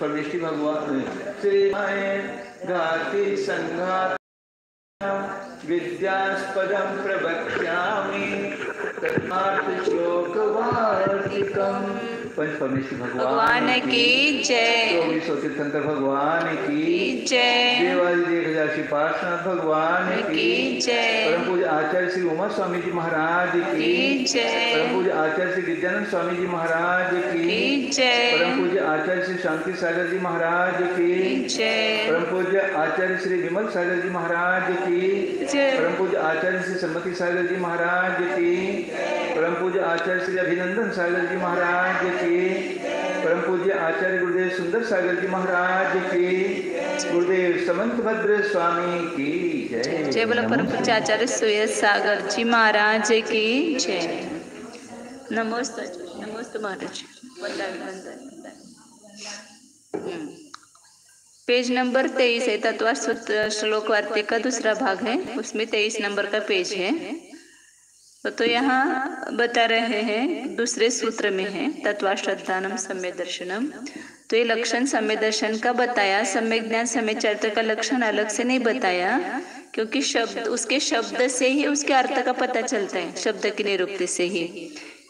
परमेष्टि भगवान से गाति संघात विद्यास्पदं प्रवक्ष्यामि तथार्थ श्लोक वार्तिकम्। पंच परमेश्वर भगवान की जय। 24 तीर्थंकर भगवान की जय। देवादिदेव हजारी पार्श्वनाथ भगवान की जय। परम पूज्य आचार्य श्री उमा स्वामी जी महाराज की जय। परम पूज्य आचार्य श्री विद्यानंद स्वामी जी महाराज की जय। परम पूज्य आचार्य श्री शांति सागर जी महाराज की जय। परम पूज्य आचार्य श्री विमल सागर जी महाराज की जय। परम पूज्य आचार्य श्री सम्मति सागर जी महाराज की। परम पूज्य आचार्य श्री अभिनंदन सागर जी महाराज की। परम पूज्य आचार्य गुरुदेव सुंदर सागर जी महाराज की। गुरुदेव समंत भद्र स्वामी की जय। जय बोलो परम पूज्य आचार्य सुयस सागर जी महाराज की जय। नमोस्तु नमोस्तु महाराज। पेज नंबर 23 है, तत्व सूत्र श्लोक वार्तिक का दूसरा भाग है, उसमें 23 नंबर का पेज है। तो यहाँ बता रहे हैं दूसरे सूत्र में है तत्वाश्रद्धानम सम्यक दर्शनम। तो ये लक्षण सम्यक दर्शन का बताया, सम्यक ज्ञान सम्यक चरित्र का लक्षण अलग से नहीं बताया, क्योंकि शब्द उसके शब्द से ही उसके अर्थ का पता चलता है, शब्द की निरुक्ति से ही,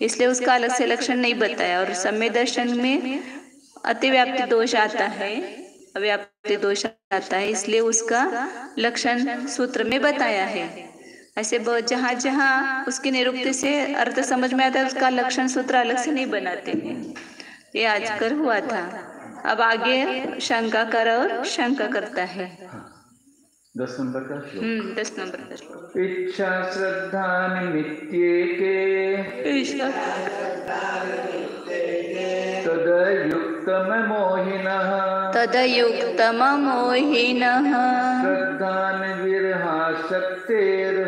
इसलिए उसका अलग से लक्षण नहीं बताया। और सम्यक दर्शन में अतिव्याप्ति दोष आता है, अव्याप्ति दोष आता है, इसलिए उसका लक्षण सूत्र में बताया है। ऐसे जहाँ जहाँ उसकी निरुक्ति से अर्थ समझ में आता है, उसका लक्षण सूत्र अलग से नहीं बनाते हैं। ये आजकल हुआ था। अब आगे शंका कर और शंका करता है। 10 नंबर का श्लोक। 10 नंबर का श्लोक। इच्छा श्रद्धा निमित्तेके तदयुक्तम मोहिनः श्रद्धान विरहासक्तेर्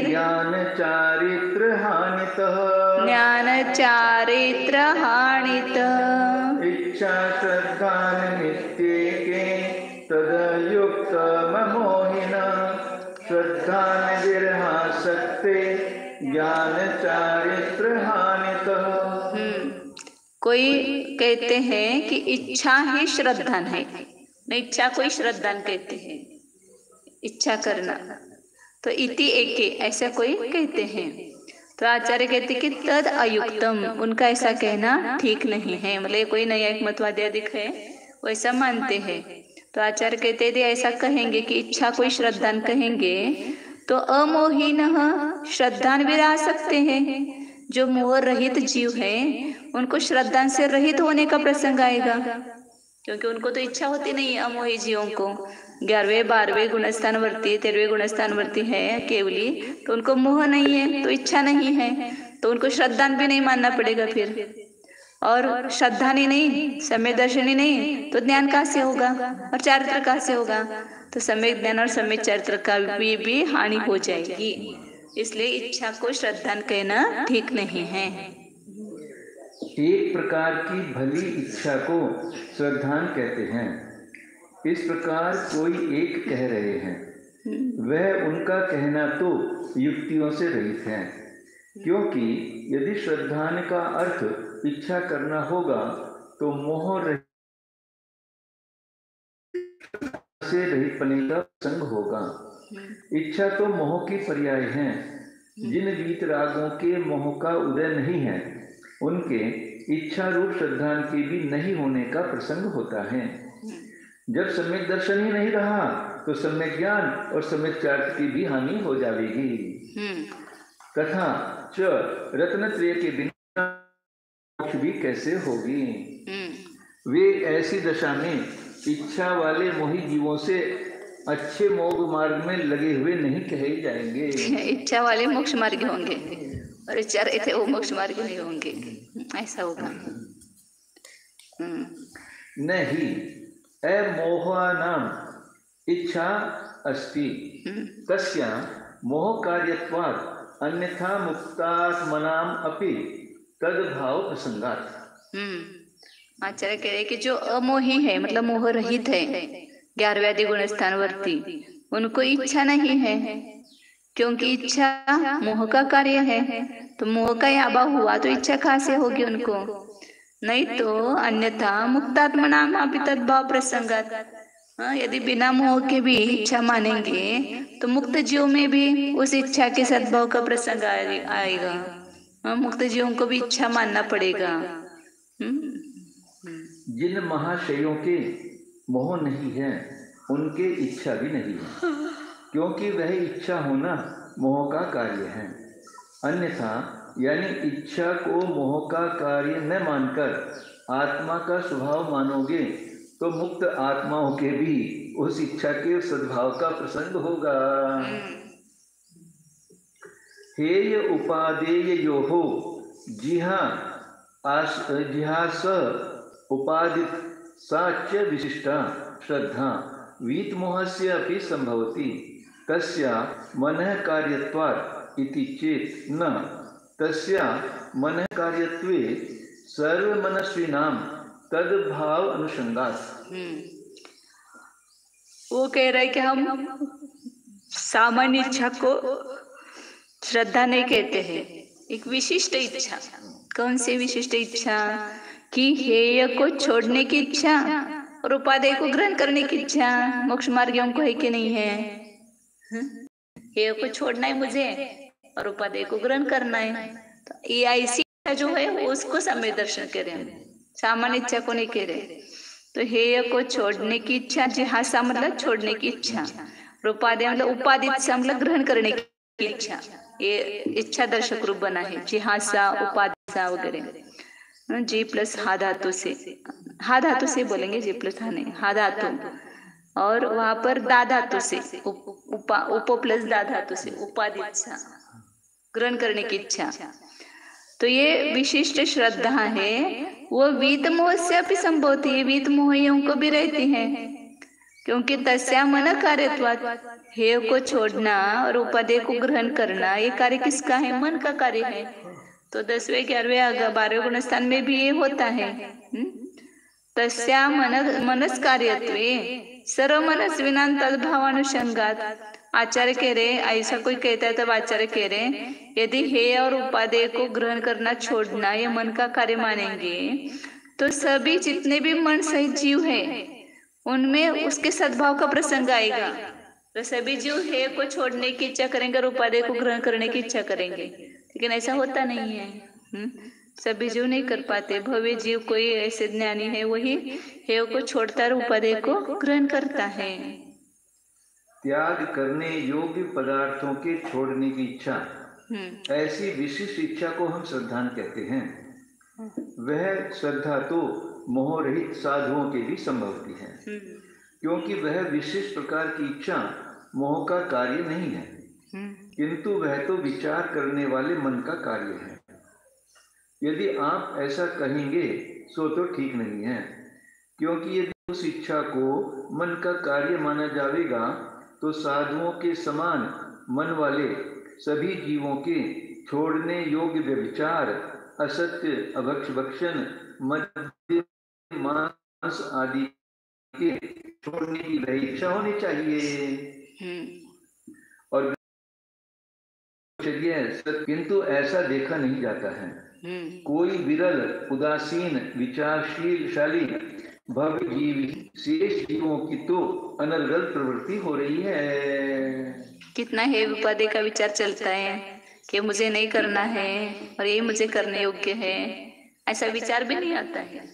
ज्ञान चारित्र हानितः इच्छा श्रद्धा निमित्तेके तदयुक्तम मोहिनः श्रद्धान विरहासक्ते ज्ञान चारित्र हानितः। कोई कहते हैं कि इच्छा ही श्रद्धान है, नहीं इच्छा कोई श्रद्धान कहते हैं, इच्छा करना। तो इति एके ऐसा कोई कहते हैं। तो आचार्य कहते कि तद अयुक्तम, उनका ऐसा कहना ठीक नहीं है, मतलब कोई नया एक मतवादी अधिक है वैसा मानते हैं। तो आचार्य कहते थे ऐसा कहेंगे कि इच्छा कोई श्रद्धान कहेंगे तो अमोहिनः श्रद्धान भी रह सकते हैं। जो मोह रहित जीव हैं उनको श्रद्धान से रहित होने का प्रसंग आएगा, क्योंकि उनको तो इच्छा होती नहीं है। अमोही जीवों को 11वें 12वें गुणस्थान वर्ती 13वें गुणस्थान वर्ती है केवली, तो उनको मोह नहीं है, तो इच्छा नहीं है, तो उनको श्रद्धान भी नहीं मानना पड़ेगा फिर। और श्रद्धानी नहीं, सम्यक दर्शनी नहीं, तो ज्ञान कहाँ से होगा और चारित्र कहाँ से होगा? तो सम्यक ज्ञान और सम्यक चरित्र का भी हानि हो जाएगी। इसलिए इच्छा को श्रद्धान कहना ठीक नहीं है। एक प्रकार की भली इच्छा को श्रद्धान कहते हैं। इस प्रकार कोई एक कह रहे हैं, वह उनका कहना तो युक्तियों से रहित है, क्योंकि यदि श्रद्धान का अर्थ इच्छा करना होगा तो मोह से रहित पने का संग होगा। इच्छा तो मोह की पर्याय है। जिन वीत रागों के मोह का उदय नहीं है, उनके इच्छा रूप श्रद्धान के भी नहीं होने का प्रसंग होता है। जब सम्यक दर्शन ही नहीं रहा तो सम्यक ज्ञान और सम्यक चारित्र की भी हानि हो जाएगी। तथा च रत्नत्रय के बिना मोक्ष भी कैसे होगी। वे ऐसी दशा में इच्छा वाले मोही जीवों से अच्छे मोक्ष मार्ग में लगे हुए नहीं कहे जाएंगे। इच्छा वाले मोक्ष मार्ग होंगे और इच्छा रहे थे वो मोक्ष मार्ग नहीं होंगे, ऐसा होगा। नहीं अमोहानाम इच्छा अस्ति तस्या मोह कार्यत्वात् अन्यथा मुक्तात्मनाम अपि तद्भाव प्रसंगात्। आचार्य कह रहे कि जो अमोही है, मतलब मोह रहित है, 11वें आदि गुणस्थान वर्ती, उनको इच्छा नहीं है, क्योंकि इच्छा मोह का कार्य है। तो मोह का अभाव हुआ तो इच्छा कहाँ से होगी उनको। नहीं तो अन्यथा मुक्तात्मनाम अपि तद्भाव प्रसंगात। हाँ, यदि बिना मोह के भी इच्छा मानेंगे तो मुक्त जीव में भी उस इच्छा के सद्भाव का प्रसंग आएगा। हाँ, मुक्त जीवों को भी इच्छा मानना पड़ेगा। जिन महाशयों के मोह नहीं है उनके इच्छा भी नहीं है, क्योंकि वह इच्छा होना मोह का कार्य है। अन्यथा यानी इच्छा को मोह का कार्य न मानकर आत्मा का स्वभाव मानोगे तो मुक्त आत्माओं के भी उस इच्छा के सद्भाव का प्रसंग होगा। हेय उपादेय यो हो जिहास उपादित साच विशिष्टा श्रद्धा वीत मोहस्य अपि संभवति तस्या मनः कार्यत्वात् इति चेत न तस्या मनः कार्यत्वे सर्वमनस्विनां तद्भाव अनुसंगात। वो कह रहा है कि हम सामान्य इच्छा को श्रद्धा नहीं कहते हैं, एक विशिष्ट इच्छा। कौन सी विशिष्ट इच्छा? कि हेय को छोड़ने की इच्छा और उपादेय को ग्रहण करने की इच्छा। मोक्ष मार्ग हमको है कि नहीं है? हेय को छोड़ना है मुझे और उपादेय को ग्रहण करना है। तो ये ऐसी इच्छा जो है उसको सम्यक दर्शन करें, सामान्य इच्छा को नहीं कह रहे। तो हेय को छोड़ने की इच्छा, जिहासा मतलब छोड़ने की इच्छा, उपादेय मतलब उपादित सा मतलब ग्रहण करने की इच्छा। ये इच्छा दर्शक रूप बना है, जिहासा उपादिसा वगैरह। जी प्लस हा धातु से, हा धातु से बोलेंगे, जी प्लस हा नहीं, हा धातु। और वहां पर दा धातु से उपो प्लस दा धातु से उपादित सा ग्रहण करने की इच्छा। तो ये विशिष्ट श्रद्धा है, वो वीत मोह से भी संभवती है, वीत मोहियों को भी रहती है। क्योंकि तस्या मन कार्यत्वात्, हेय को छोड़ना और उपादेय को ग्रहण करना ये कार्य किसका है? मन का कार्य है। तो 10वें 11वें 12वें गुणस्थान में भी ये होता है। तस्या मनस कार्यत्वे सर्व मनस्विनां तद्भावानुसंगात। आचार्य कह रहे, ऐसा कोई कहता है तब आचार्य कह रहे यदि हेय और उपादेय को ग्रहण करना छोड़ना ये मन का कार्य मानेंगे तो सभी जितने भी मन सहित जीव है उनमें उसके सद्भाव का प्रसंग आएगा। तो सभी जीव हेय को छोड़ने की इच्छा करेंगे और उपादेय को ग्रहण करने की इच्छा करेंगे, लेकिन ऐसा होता नहीं है। सभी जीव नहीं कर पाते। भव्य जीव कोई ऐसे ज्ञानी है वही हेय को छोड़ता और उपादेय को ग्रहण करता है। त्याग करने योग्य पदार्थों के छोड़ने की इच्छा, ऐसी विशिष्ट इच्छा को हम श्रद्धा कहते हैं। वह श्रद्धा तो मोह रहित साधुओं के भी संभवती है, क्योंकि वह विशिष्ट प्रकार की इच्छा मोह का कार्य नहीं है, किंतु वह तो विचार करने वाले मन का कार्य है। यदि आप ऐसा कहेंगे सो तो ठीक नहीं है, क्योंकि यदि उस इच्छा को मन का कार्य माना जाएगा तो साधुओं के समान मन वाले सभी जीवों के छोड़ने योग्य व्यभिचार, असत्य, अभक्ष भक्षण, मद्य, मांस आदि के छोड़ने की वह इच्छा होनी चाहिए। और किंतु ऐसा देखा नहीं जाता है। कोई विरल उदासीन विचारशीलशाली भव्य जीव शेष जीवों की तो अनर्गल प्रवृत्ति हो रही है। कितना है उपादेय का विचार चलता है कि मुझे नहीं करना है और ये मुझे करने योग्य है, ऐसा विचार भी नहीं आता है।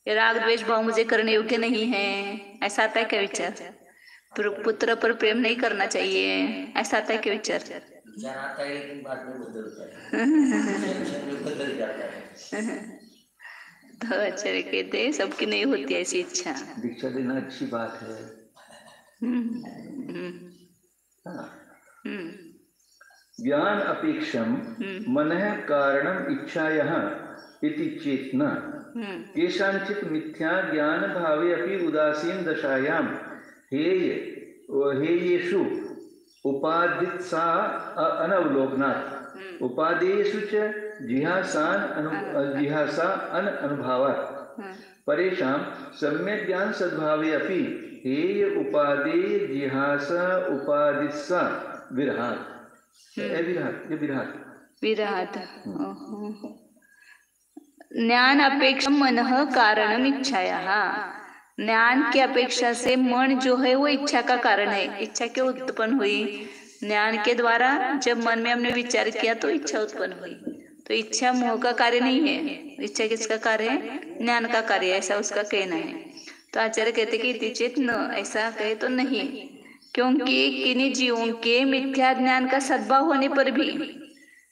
ये राग द्वेष भाव मुझे करने योग्य नहीं है, ऐसा आता है क्या विचार? पुत्र पर प्रेम नहीं करना चाहिए, ऐसा आता है क्या विचार? आता है लेकिन बाद में बदलता है। बदल जाता है। तो आचार्य कहते हैं सबकी नहीं होती ऐसी इच्छा। दीक्षा देना अच्छी बात है। ज्ञान अपेक्षम मनः कारणम इच्छायः इति चेतना केषांचित् मिथ्या ज्ञान भावे अपि उदासीन दशायां हेयेषु उपादित्सा अनवलोकनात् उपादेयेषु च जिहासा अनुभावात् परेषां सम्यक् ज्ञान सद्भावे अपि हेय उपादेय जिहासा उपादित्सा विरहात्। विरहात्। ज्ञान अपेक्षा मन कारणम इच्छाया। ज्ञान की अपेक्षा से मन जो है वो इच्छा का कारण है। इच्छा क्यों उत्पन्न हुई? ज्ञान के द्वारा जब मन में हमने विचार किया तो इच्छा उत्पन्न हुई। तो इच्छा मोह का कार्य नहीं है, इच्छा किसका कार्य है? ज्ञान का कार्य, ऐसा उसका कहना है। तो आचार्य कहते कि इति चेत न, ऐसा कहे तो नहीं, क्योंकि किन्हीं जीवों के मिथ्या ज्ञान का सद्भाव होने पर भी,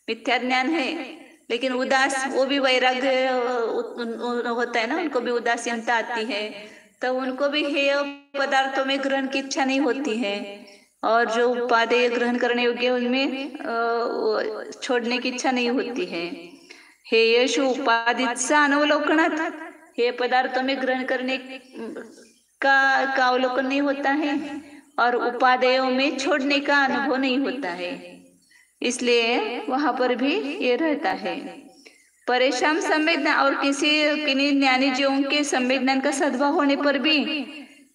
मिथ्या ज्ञान है लेकिन उदास, वो भी वैराग्य होता है ना, उनको भी उदासीनता आती है, तो उनको भी हेय पदार्थों में ग्रहण की इच्छा नहीं होती है, और जो उपादेय ग्रहण करने योग्य उनमें छोड़ने की इच्छा नहीं होती है। हेयशु उपादित अनवलोकनात्, हेय पदार्थों में ग्रहण करने का अवलोकन नहीं होता है, और उपादेयों में छोड़ने का अनुभव नहीं होता है, इसलिए वहां पर भी ये रहता है। परेशान सम्यक ज्ञान, और किन्हीं ज्ञानी जीवों के सम्यक ज्ञान का सद्भाव होने पर भी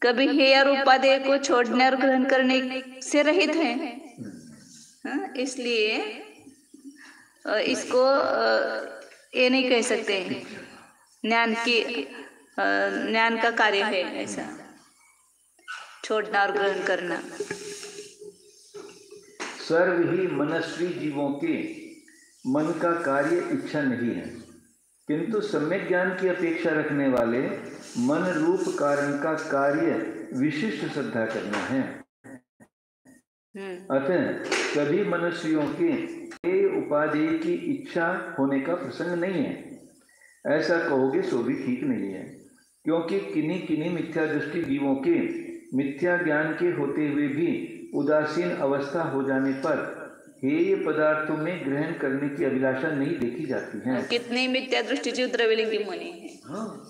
कभी हेय और उपादेय को छोड़ने और ग्रहण करने से रहित है। इसलिए इसको ये नहीं कह सकते ज्ञान का कार्य है ऐसा छोड़ना और ग्रहण करना। सर्व ही मनस्वी जीवों के मन का कार्य इच्छा नहीं है, किंतु सम्यक ज्ञान की अपेक्षा रखने वाले मन रूप कारण का कार्य विशिष्ट श्रद्धा करना है। अतः सभी मनुष्यों के उपादेय की इच्छा होने का प्रसंग नहीं है, ऐसा कहोगे सो भी ठीक नहीं है, क्योंकि किन्हीं मिथ्या दृष्टि जीवों के मिथ्या ज्ञान के होते हुए भी उदासीन अवस्था हो जाने पर हेय पदार्थों में ग्रहण करने की अभिलाषा नहीं देखी जाती है। कितने मिथ्या दृष्टि जीव द्रव्यलिंगी मुनि है,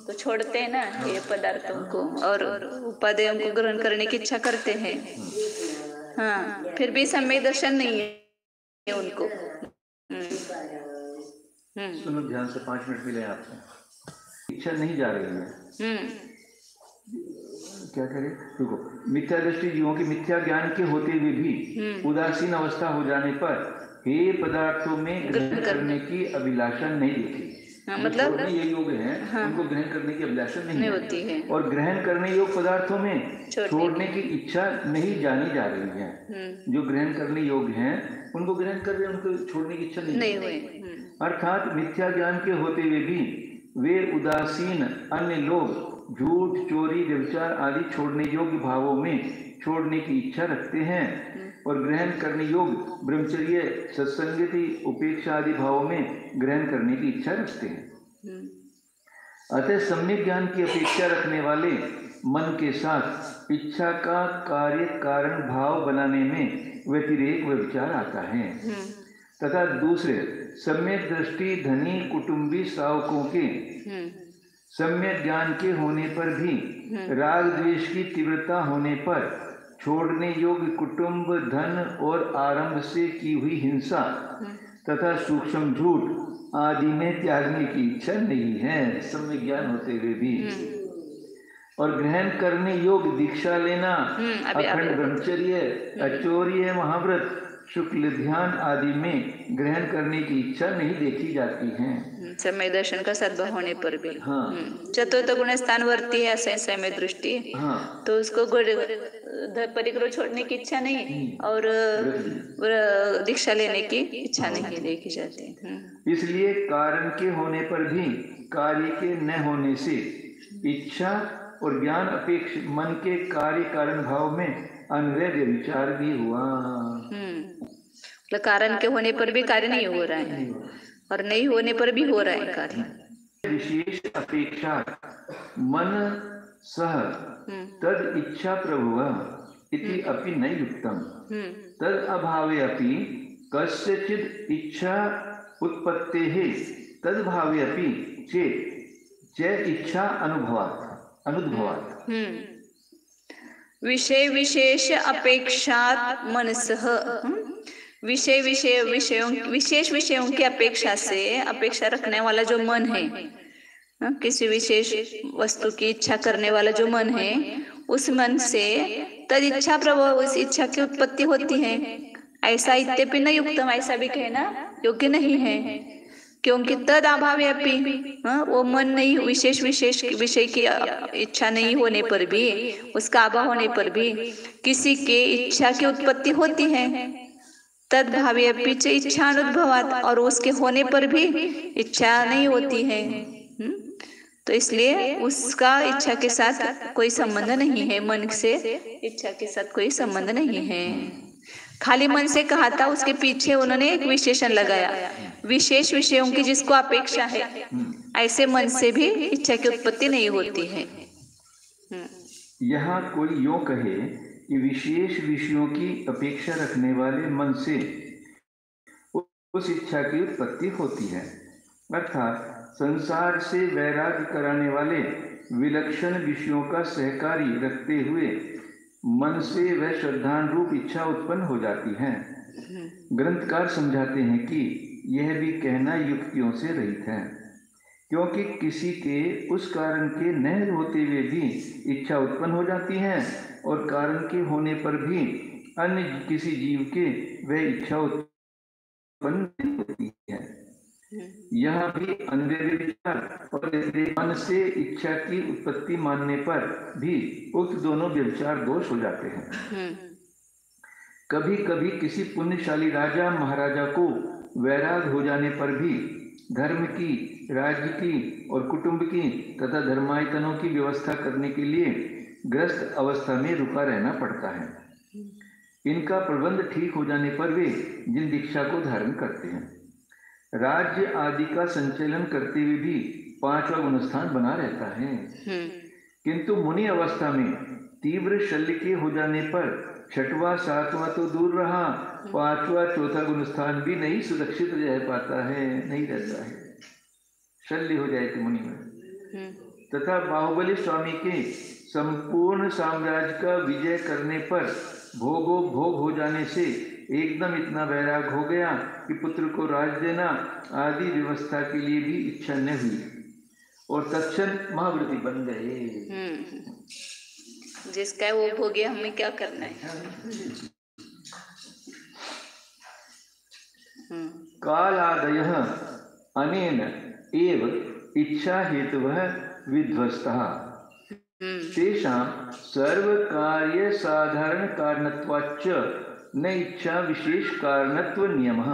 तो छोड़ते हैं ना हेय पदार्थों को और उपादेयों को ग्रहण करने की इच्छा करते हैं। हाँ, फिर भी सम्यक दर्शन नहीं है उनको। सुनो ध्यान से, 5 मिनट मिले आपको। इच्छा नहीं जा रही है, क्या करे? देखो, मिथ्या दृष्टि जीवों के मिथ्या ज्ञान के होते हुए भी उदासीन अवस्था हो जाने पर हेय पदार्थों में ग्रहण करने की अभिलाषा नहीं देखी। मतलब ये योग है, उनको ग्रहण करने की अभिलाषा नहीं होती है, और ग्रहण करने योग पदार्थों में छोड़ने की इच्छा नहीं जानी जा रही है। जो ग्रहण करने योग्य हैं उनको ग्रहण कर रहे हैं, उनको छोड़ने की इच्छा नहीं हुई। अर्थात मिथ्या ज्ञान के होते हुए भी वे उदासीन अन्य लोग झूठ, चोरी, व्यभिचार आदि छोड़ने योग्य भावों में छोड़ने की इच्छा रखते हैं, और ग्रहण करने योग्य ब्रह्मचर्य, सत्संगति, उपेक्षा आदि भावों में ग्रहण करने की इच्छा रखते हैं। अतः सम्यक ज्ञान की अपेक्षा रखने वाले मन के साथ इच्छा का कार्य कारण भाव बनाने में व्यतिरेक व विचार आता है, तथा दूसरे सम्यक दृष्टि धनी कुटुंबी श्रावकों के सम्यक ज्ञान के होने पर भी राग द्वेष की तीव्रता होने पर छोड़ने योग्य कुटुंब, धन और आरंभ से की हुई हिंसा तथा सूक्ष्म झूठ आदि में त्यागने की इच्छा नहीं है, सम्यक ज्ञान होते हुए भी। और ग्रहण करने योग्य दीक्षा लेना, अखंड ब्रह्मचर्य, अचौर्य, महाव्रत, शुक्ल ध्यान आदि में ग्रहण करने की इच्छा नहीं देखी जाती है, समय दर्शन का सद्भाव होने पर भी। चतुर्थ गुण स्थान वर्ती है समय दृष्टि, तो उसको परिग्रह छोड़ने की इच्छा नहीं और दीक्षा लेने की इच्छा नहीं देखी जाती। इसलिए कारण के होने पर भी कार्य के न होने से इच्छा और ज्ञान अपेक्ष मन के कार्य कारण भाव में अनवैध विचार भी हुआ। कारण के होने पर भी कार्य नहीं हो रहा है और नहीं होने पर भी हो रहा है कार्य। विशेष अपेक्षा मन सह तद इच्छा प्रभुः इति अपि न युक्तम, तद अभावे अपि कस्यचित् इच्छा उत्पत्तेः तद भावे अपि चेत् च इच्छा अनुद्भवात्। विषय विशेष अपेक्षात मनसः, विशेष विषयों की अपेक्षा से अपेक्षा रखने वाला जो मन है, किसी विशेष वस्तु की इच्छा करने वाला जो मन है, उस मन से तद इच्छा प्रभाव, उस इच्छा की उत्पत्ति होती है। ऐसा इत्यपि न युक्तम, ऐसा भी कहना योग्य नहीं है। क्योंकि तद अभावे अपि, वो मन नहीं, विशेष विशेष विषय की इच्छा नहीं होने पर भी, उसका अभाव होने पर भी किसी के इच्छा की उत्पत्ति होती है। तद भावे अपि च इच्छा अनुद्भवात, और उसके होने पर भी इच्छा नहीं होती है। तो इसलिए उसका इच्छा के साथ कोई संबंध नहीं है, मन से इच्छा के साथ कोई संबंध नहीं है। खाली मन से कहा था, उसके पीछे उन्होंने एक विशेषण लगाया, विशेष विषयों की जिसको अपेक्षा है, ऐसे मन से भी इच्छा की उत्पत्ति नहीं होती है। यहाँ कोई यूं कहे कि विशेष विषयों की अपेक्षा रखने वाले मन से उस इच्छा की उत्पत्ति होती है, अर्थात संसार से वैराग्य कराने वाले विलक्षण विषयों का सहकारी रखते हुए मन से वह श्रद्धान रूप इच्छा उत्पन्न हो जाती है। ग्रंथकार समझाते हैं कि यह भी कहना युक्तियों से रहित है, क्योंकि किसी के उस कारण के न होते हुए भी इच्छा उत्पन्न हो जाती है, और कारण के होने पर भी अन्य किसी जीव के वह इच्छा उत्पन्न नहीं होती है। यह भी अन्वय और मन से इच्छा की उत्पत्ति मानने पर भी उक्त दोनों व्यभिचार दोष हो जाते हैं। कभी कभी किसी पुण्यशाली राजा महाराजा को वैराग हो जाने पर भी धर्म की, राज्य की और कुटुंब की तथा धर्मायतनों की व्यवस्था करने के लिए ग्रस्त अवस्था में रुका रहना पड़ता है। इनका प्रबंध ठीक हो जाने पर वे जिन दीक्षा को धारण करते हैं, राज्य आदि का संचालन करते हुए भी पांचवा गुणस्थान बना रहता है। किंतु मुनि अवस्था में तीव्र शल्य के हो जाने पर छठवां सातवां तो दूर रहा, पांचवा चौथा गुणस्थान भी नहीं सुरक्षित रह पाता है, नहीं रहता है, शल्य हो जाए तो मुनि में। तथा बाहुबली स्वामी के संपूर्ण साम्राज्य का विजय करने पर भोगो भोग हो जाने से एकदम इतना वैराग हो गया कि पुत्र को राज देना आदि व्यवस्था के लिए भी इच्छा न हुई और तत्क्षण महाव्रती बन गए। जिसका वो भोगे, हमें क्या करना है। कालादयः अनेन एव इच्छा हेतुः विध्वस्तः तेषां सर्वकार्य साधारण कारणत्वाच्च न इच्छा विशेष कारणत्व नियमः।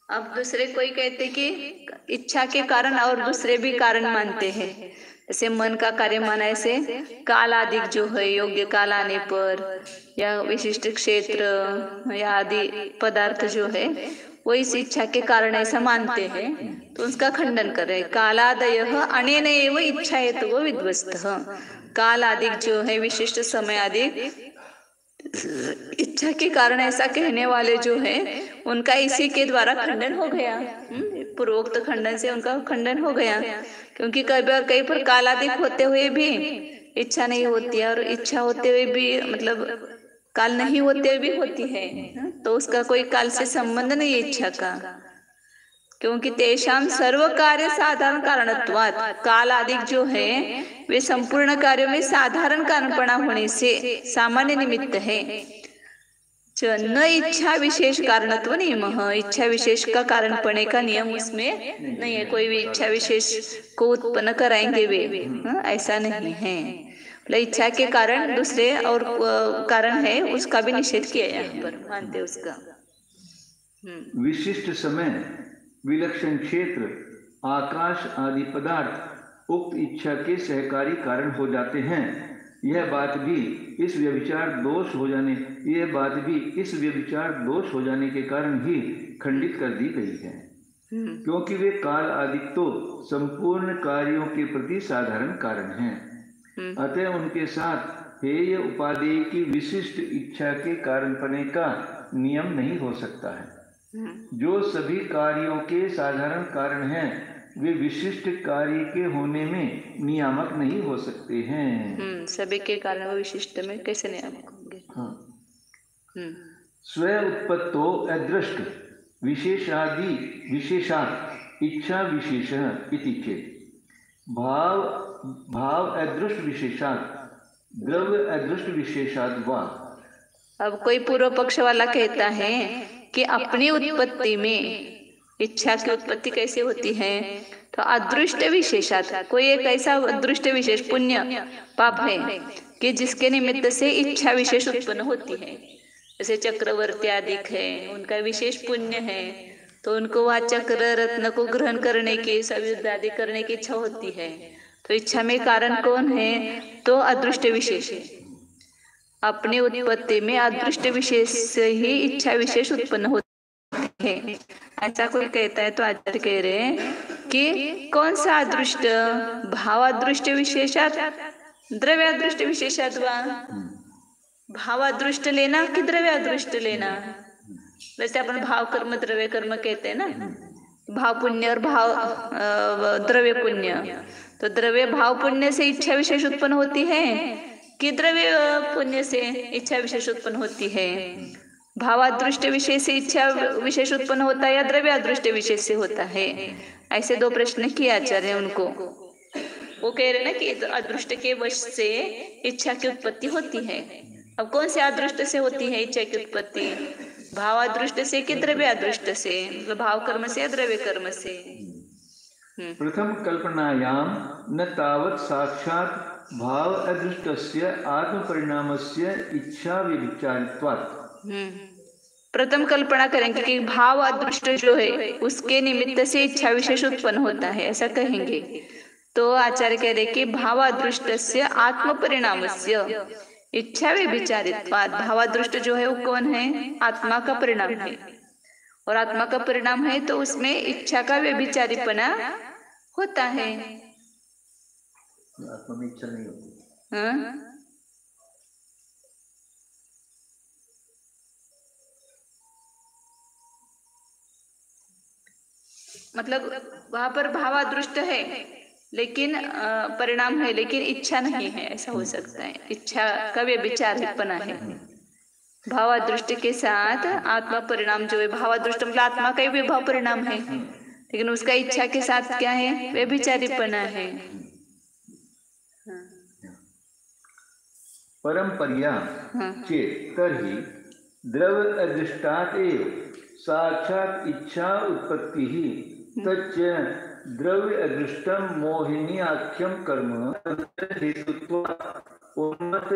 अब दूसरे कोई कहते कि इच्छा के कारण और दूसरे भी कारण मानते हैं, जैसे मन का कार्य माना, ऐसे काल आदि जो है योग्य काल आने पर या विशिष्ट क्षेत्र या आदि पदार्थ जो है वो इस इच्छा के कारण ऐसा मानते हैं, तो उसका खंडन कर रहे हैं। कालादयः अनेन एव इच्छा हेतु वो विध्वस्तः, काल आदि जो है विशिष्ट समय आदि इच्छा के कारण ऐसा कहने वाले जो है उनका इसी के द्वारा खंडन हो गया। पूर्वोक्त खंडन से उनका खंडन हो गया, क्योंकि कई पर कालादिक होते हुए भी इच्छा नहीं होती है, और इच्छा होते हुए भी मतलब काल नहीं होते हुए भी होती है, तो उसका कोई काल से संबंध नहीं है इच्छा का, क्योंकि तेषाम सर्व कार्य साधारण कारणत्वात्, काल आदि जो है वे संपूर्ण कार्यों में साधारण कारणपणा होने से सामान्य निमित्त है। न इच्छा विशेष कारणत्व नियम, इच्छा विशेष का कारणपणे का नियम उसमें नहीं है, कोई भी इच्छा विशेष को उत्पन्न कराएंगे वे, ऐसा नहीं है। इच्छा के कारण दूसरे और कारण है उसका भी निषेध किया यहाँ पर, मानते उसका। विशिष्ट समय, विलक्षण क्षेत्र, आकाश आदि पदार्थ उक्त इच्छा के सहकारी कारण हो जाते हैं। यह बात भी इस व्यभिचार दोष हो जाने के कारण ही खंडित कर दी गई है, क्योंकि वे काल आदि तो संपूर्ण कार्यों के प्रति साधारण कारण हैं। अतः उनके साथ हेय उपादेय की विशिष्ट इच्छा के कारणपने का नियम नहीं हो सकता है। जो सभी कार्यों के साधारण कारण हैं, वे विशिष्ट कार्य के होने में नियामक नहीं हो सकते हैं। सभी के कारण विशिष्ट में कैसे नियामक होंगे? स्व उत्पत्तो अदृष्ट विशेषादि विशेषात् इच्छा विशेष इति चेत् भाव अदृष्ट विशेषात् द्रव्य अदृष्ट विशेषात् वा। अब कोई पूर्व पक्ष वाला कहता है कि अपनी उत्पत्ति में इच्छा की उत्पत्ति कैसे होती है? तो अदृष्ट विशेषात, कोई एक ऐसा अदृष्ट विशेष पुण्य पाप है कि जिसके निमित्त से इच्छा विशेष उत्पन्न होती है। जैसे चक्रवर्ती आदि है, उनका विशेष पुण्य है, तो उनको वह चक्र रत्न को ग्रहण करने की, सयुद्ध आदि करने की इच्छा होती है। तो इच्छा में कारण कौन है? तो अदृष्ट विशेष है। अपनी उत्पत्ति में अदृष्ट विशेष से ही इच्छा विशेष उत्पन्न होती है। ऐसा कोई कहता है तो आचार्य कह रहे हैं कि कौन सा अदृष्ट? भावादृष्ट विशेषात द्रव्यादृष्ट विशेषात वा। भावादृष्ट लेना कि द्रव्यादृष्ट लेना? वैसे अपन भाव कर्म द्रव्य कर्म कहते हैं ना, भाव पुण्य और भाव द्रव्य पुण्य। तो द्रव्य भाव पुण्य से इच्छा विशेष उत्पन्न होती है कि द्रव्य पुण्य से इच्छा विशेष उत्पन्न होती है? भावादृष्ट विशेष से इच्छा विशेष उत्पन्न होता है या द्रव्यादृष्ट विशेष से होता है? ऐसे दो प्रश्न किए आचार्य उनको। वो कह रहे ना कि अदृष्ट के वश से इच्छा की उत्पत्ति होती है। अब कौन से अदृष्ट से होती है इच्छा की उत्पत्ति? भावादृष्ट से कि द्रव्यादृष्ट से? मतलब भाव कर्म से या द्रव्य कर्म से? प्रथम कल्पनायाम न तावत् साक्षात भाव अदृष्टस्य आत्म परिणामस्य इच्छा व्यभिचारित्वात्। प्रथम कल्पना करेंगे कि भाव अदृष्ट जो है उसके निमित्त से इच्छा विशेष उत्पन्न होता है, ऐसा कहेंगे। तो आचार्य कह रहे कि भाव अदृष्टस्य आत्म परिणामस्य इच्छा व्यभिचारित्वात्। भावादृष्ट जो है वो कौन है? आत्मा का परिणाम है, और आत्मा का परिणाम है तो उसमें इच्छा का व्यभिचारीपना होता है। आत्मा में इच्छा नहीं होती। मतलब वहां पर भावादृष्ट है लेकिन परिणाम है, लेकिन इच्छा नहीं है, ऐसा हो सकता है। इच्छा का व्यभिचारीपना है। भावादृष्ट के साथ आत्मा परिणाम जो है, भावादृष्ट मतलब आत्मा का ही विभाव परिणाम है, लेकिन उसका इच्छा के साथ क्या है? व्यभिचारीपना है। परंपरिया चेत तर्हि द्रव्य अदृष्टात् एव साक्षात इच्छा उत्पत्ति ही तच्च द्रव्य अदृष्टम मोहिनी आख्यम कर्म हेतुत्वात् उन्मत्त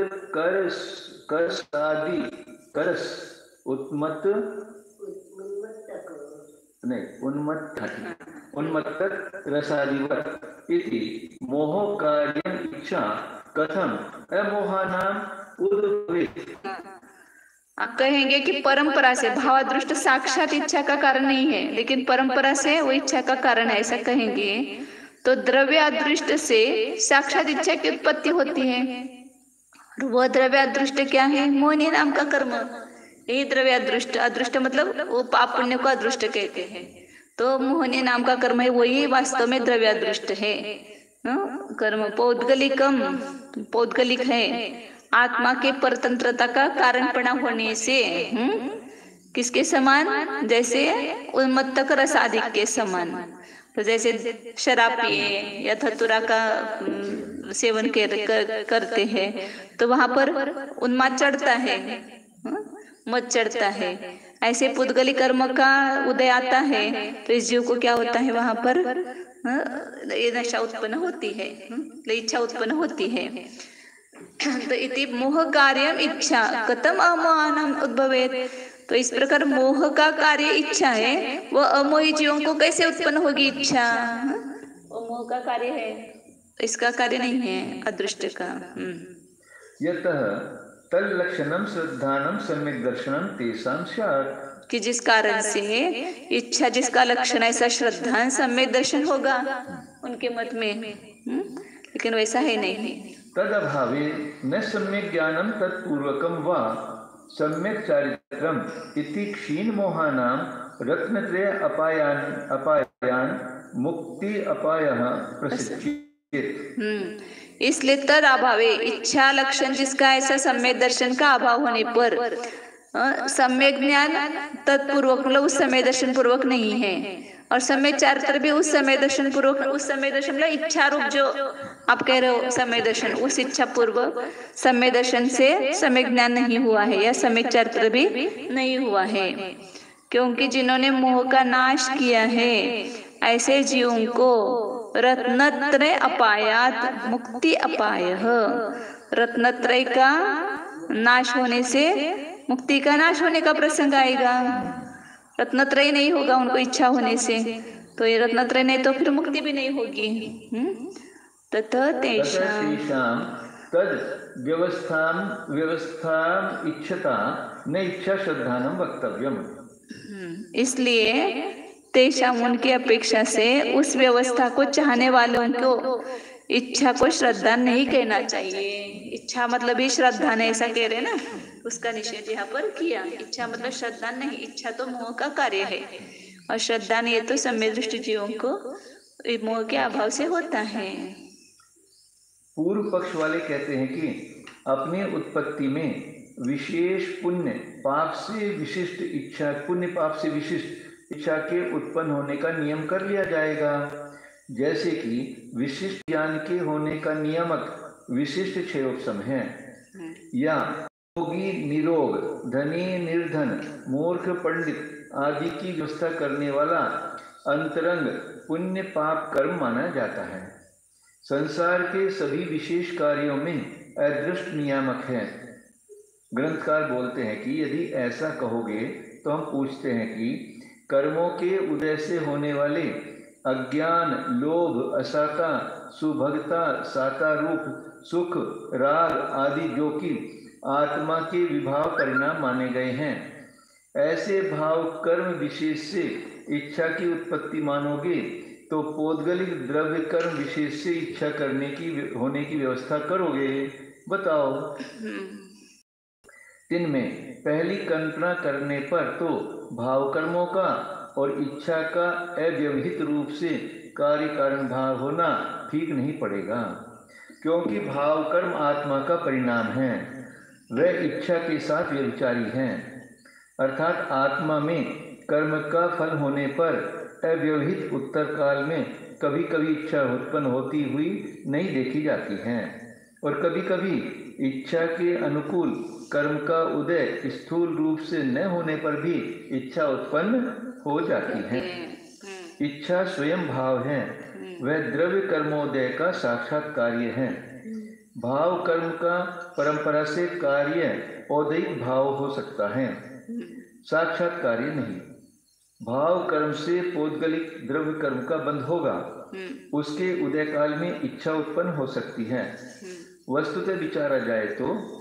उन्मत्त रसादिवत् इति मोह कार्यम इच्छा कथम अमोहानाम उद्भवेत्। आप कहेंगे कि परंपरा से भावादृष्ट साक्षात इच्छा का कारण नहीं है, लेकिन परंपरा से वो इच्छा का कारण है, ऐसा कहेंगे। तो द्रव्य अदृष्ट से साक्षात इच्छा की उत्पत्ति होती है। वह द्रव्य अदृष्ट क्या है? मोहिनी नाम का कर्म। यही द्रव्य अदृष्ट, अदृष्ट मतलब वो पाप पुण्य को अदृष्ट कहते हैं। तो मोहिनी नाम का कर्म है, वही वास्तव में द्रव्य अदृष्ट है। कर्म पौद्गलिक है, आत्मा के परतंत्रता का कारणपणा होने से किसके समान? जैसे उन्मत्तक रसादि के समान। तो जैसे शराब पिए या धतूरा का सेवन करते हैं तो वहां पर उन्माद चढ़ता है, मत चढ़ता है। ऐसे पुद्गली कर्म का उदय आता है तो इस जीव को क्या होता है? वहां पर ये नशा उत्पन्न होती है, इच्छा उत्पन्न होती है। तो इति मोह कार्यम इच्छा कथम अमोहानाम उद्भवेत्। तो इस प्रकार मोह का कार्य इच्छा है, वो अमोही जीवों को कैसे उत्पन्न होगी इच्छा? वो मोह का कार्य है, इसका कार्य नहीं है अदृष्ट का। यतः तल्लक्षणम श्रद्धानम सम्यक दर्शनम तेषां स्यात्। कि जिस कारण से इच्छा जिसका लक्षण ऐसा श्रद्धा सम्यक दर्शन होगा उनके मत में, लेकिन वैसा है नहीं। तदभावे न सम्यक ज्ञानम तत्पूर्वकम वा सम्यक चारित्रम इति क्षीण मोहानां रत्नत्रय अपायान मुक्ति अपायः प्रसिद्ध्येत। इसलिए तद अभावे इच्छा लक्षण जिसका ऐसा सम्यक दर्शन का अभाव होने पर सम्यक ज्ञान तत्पूर्वक मतलब उस समय दर्शन पूर्वक नहीं है, और सम्यक चारित्र भी उस समय दर्शन पूर्वक, उस समय दर्शन मतलब इच्छा रूप जो आप कह रहे हो समय दर्शन, उस इच्छा पूर्वक समय दर्शन से सम्यक ज्ञान नहीं हुआ है या सम्यक चारित्र भी नहीं हुआ है। क्योंकि जिन्होंने मोह का नाश किया है ऐसे जीवों को रत्नत्रय अपायात मुक्ति अपायः, रत्नत्रय का नाश होने से मुक्ति का नाश होने का प्रसंग आएगा। रत्नत्रय नहीं होगा उनको इच्छा होने से, तो ये रत्नत्रय नहीं तो फिर मुक्ति भी नहीं होगी। ततः तेषां तद व्यवस्थाम इच्छता न इच्छा श्रद्धानम वक्तव्यम। इसलिए तेषाम उनकी अपेक्षा से उस व्यवस्था को चाहने वालों को इच्छा को श्रद्धा नहीं कहना चाहिए। इच्छा मतलब ही श्रद्धा नहीं, ऐसा कह रहे ना, उसका निषेध यहाँ पर किया। इच्छा मतलब श्रद्धा नहीं, इच्छा तो मोह का कार्य है और श्रद्धा नहीं, ये तो सम्यक दृष्टि जीवों को मोह के अभाव से होता है। पूर्व पक्ष वाले कहते हैं कि अपनी उत्पत्ति में विशेष पुण्य पाप से विशिष्ट इच्छा, पुण्य पाप से विशिष्ट इच्छा के उत्पन्न होने का नियम कर लिया जाएगा। जैसे कि विशिष्ट ज्ञान के होने का नियामक विशिष्ट क्षयोपशम है, या रोगी निरोग, धनी निर्धन, मूर्ख पंडित आदि की व्यवस्था करने वाला अंतरंग पुण्य पाप कर्म माना जाता है। संसार के सभी विशेष कार्यों में अदृष्ट नियामक है। ग्रंथकार बोलते हैं कि यदि ऐसा कहोगे तो हम पूछते हैं कि कर्मों के उदय से होने वाले अज्ञान, लोभ, असाता, सुभगता, साता रूप, सुख, राग आदि जो कि आत्मा के विभाव परिणाम माने गए हैं, ऐसे भाव कर्म विशेष से इच्छा की उत्पत्ति मानोगे तो पौद्गलिक द्रव्य कर्म विशेष से इच्छा करने की होने की व्यवस्था करोगे। बताओ, इनमें पहली कल्पना करने पर तो भाव कर्मों का और इच्छा का अव्यवहित रूप से कार्य कारण भाव होना ठीक नहीं पड़ेगा, क्योंकि भाव कर्म आत्मा का परिणाम है, वह इच्छा के साथ व्यभिचारी हैं। अर्थात आत्मा में कर्म का फल होने पर अव्यवहित उत्तर काल में कभी कभी इच्छा उत्पन्न होती हुई नहीं देखी जाती है, और कभी कभी इच्छा के अनुकूल कर्म का उदय स्थूल रूप से न होने पर भी इच्छा उत्पन्न हो जाती है। इच्छा स्वयं भाव है, वह द्रव्य कर्मोदय का साक्षात कार्य है। भाव कर्म का परंपरा से कार्य औदैहिक भाव हो सकता है, साक्षात कार्य नहीं। भाव कर्म से पौद्गलिक द्रव्य कर्म का बंध होगा, उसके उदय काल में इच्छा उत्पन्न हो सकती है। वस्तुतः विचारा जाए तो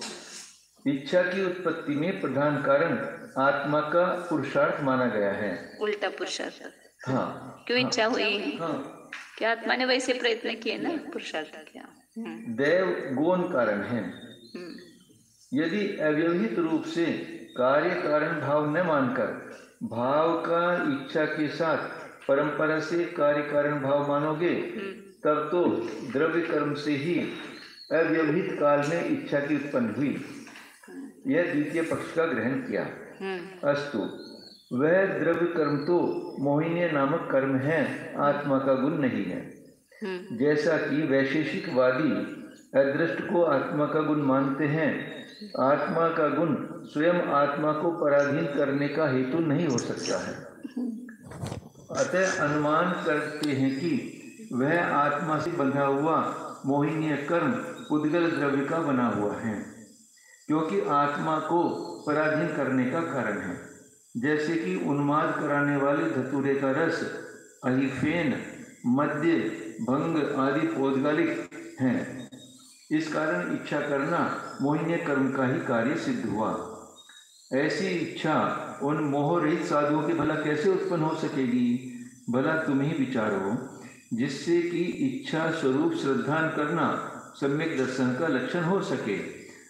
इच्छा की उत्पत्ति में प्रधान कारण आत्मा का पुरुषार्थ माना गया है। उल्टा पुरुषार्थ। हाँ, क्यों इच्छा हुई? हाँ, क्या आत्मा ने वैसे प्रयत्न किए ना, पुरुषार्थ किया। देव गौण कारण है। यदि अव्यवहित रूप से कार्य कारण भाव न मानकर भाव का इच्छा के साथ परंपरा से कार्य कारण भाव मानोगे, तब तो द्रव्य कर्म से ही अव्यवहित काल में इच्छा की उत्पन्न हुई। यह द्वितीय पक्ष का ग्रहण किया। अस्तु, वह द्रव्य कर्म तो मोहिनी नामक कर्म है, आत्मा का गुण नहीं है। जैसा कि वैशेषिकवादी अदृष्ट को आत्मा का गुण मानते हैं, आत्मा का गुण स्वयं आत्मा को पराधीन करने का हेतु नहीं हो सकता है। अतः अनुमान करते हैं कि वह आत्मा से बंधा हुआ मोहिनीय कर्म उद्गल द्रव्य का बना हुआ है, क्योंकि आत्मा को पराधीन करने का कारण है। जैसे कि उन्माद कराने वाले धतूरे का रस, अहिफेन, मद्य, भंग आदि पौद्गलिक हैं। इस कारण इच्छा करना मोहिनीय कर्म का ही कार्य सिद्ध हुआ। ऐसी इच्छा उन मोह रहित साधुओं के भला कैसे उत्पन्न हो सकेगी? भला तुम ही विचारो, जिससे कि इच्छा स्वरूप श्रद्धा करना सम्यक दर्शन का लक्षण हो सके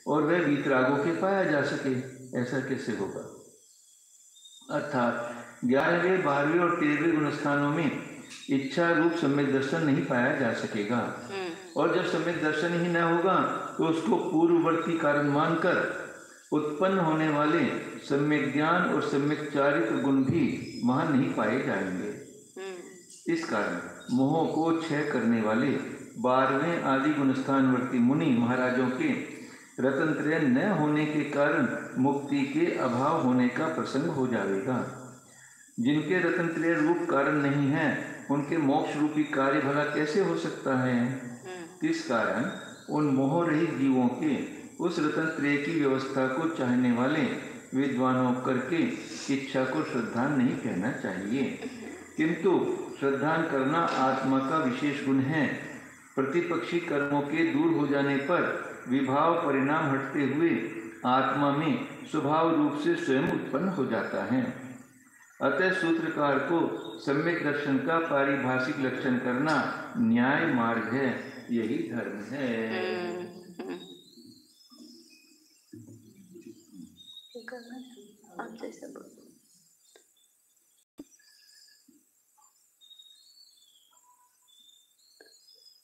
और वह वीतरागों के पाया जा सके। ऐसा कैसे होगा? अर्थात 11वें, 12वें और 13वें गुणस्थानों में इच्छा रूप सम्यक दर्शन नहीं पाया जा सकेगा, और जब सम्यक दर्शन ही न होगा तो उसको पूर्ववर्ती कारण मानकर उत्पन्न होने वाले सम्यक ज्ञान और सम्यक चारित्र गुण भी वहां नहीं पाए जाएंगे। इस कारण मोह को क्षय करने वाले 12वें आदि गुणस्थानवर्ती मुनि महाराजों के रतनत्रय न होने के कारण मुक्ति के अभाव होने का प्रसंग हो जाएगा। जिनके रत्नत्रय रूप कारण नहीं है, उनके मोक्ष रूपी कार्य भला कैसे हो सकता है? इस कारण उन मोह रहित जीवों के उस रत्नत्रय की व्यवस्था को चाहने वाले विद्वानों करके इच्छा को श्रद्धा नहीं कहना चाहिए, किंतु श्रद्धा करना आत्मा का विशेष गुण है। प्रतिपक्षी कर्मों के दूर हो जाने पर विभाव परिणाम हटते हुए आत्मा में स्वभाव रूप से स्वयं उत्पन्न हो जाता है। अतः सूत्रकार को सम्यक दर्शन का पारिभाषिक लक्षण करना न्याय मार्ग है, यही धर्म है।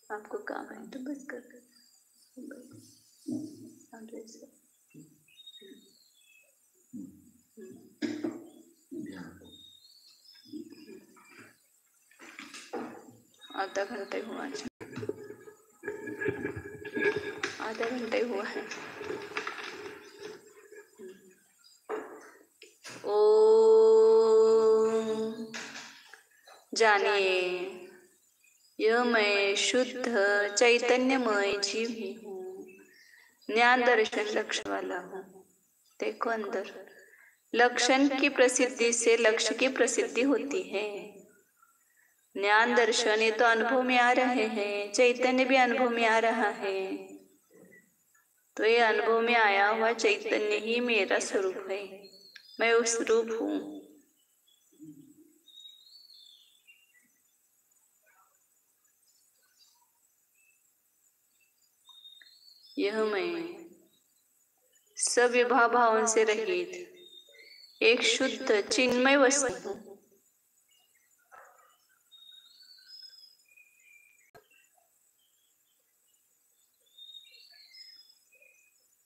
आपको काम है तो बस कर आधा घंटे हुआ, आधा घंटे हुआ है। ओम जानिए, यह मैं शुद्ध चैतन्यमय जीव ही हूँ, ज्ञान दर्शन लक्ष्य वाला हूँ। देखो अंदर, लक्षण की प्रसिद्धि से लक्ष्य की प्रसिद्धि होती है। ज्ञान दर्शन ये तो अनुभव में आ रहे हैं, चैतन्य भी अनुभव में आ रहा है। तो ये अनुभव में आया हुआ चैतन्य ही मेरा स्वरूप है, मैं उस रूप हूँ। यह मैं सविभाव भाव से रहित एक शुद्ध चिन्मय वस्तु हूँ।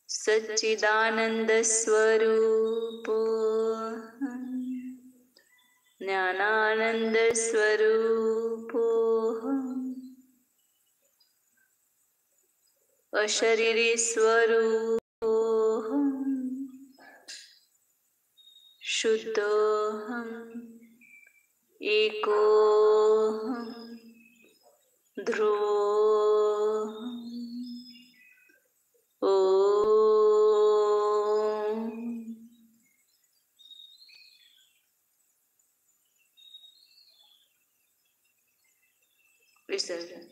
सच्चिदानंद स्वरूप, ज्ञानानंद स्वरूप, अशरीरी स्वरूप, शुद्धोहम, एकोहम, ध्रुवोहम। विसर्जन।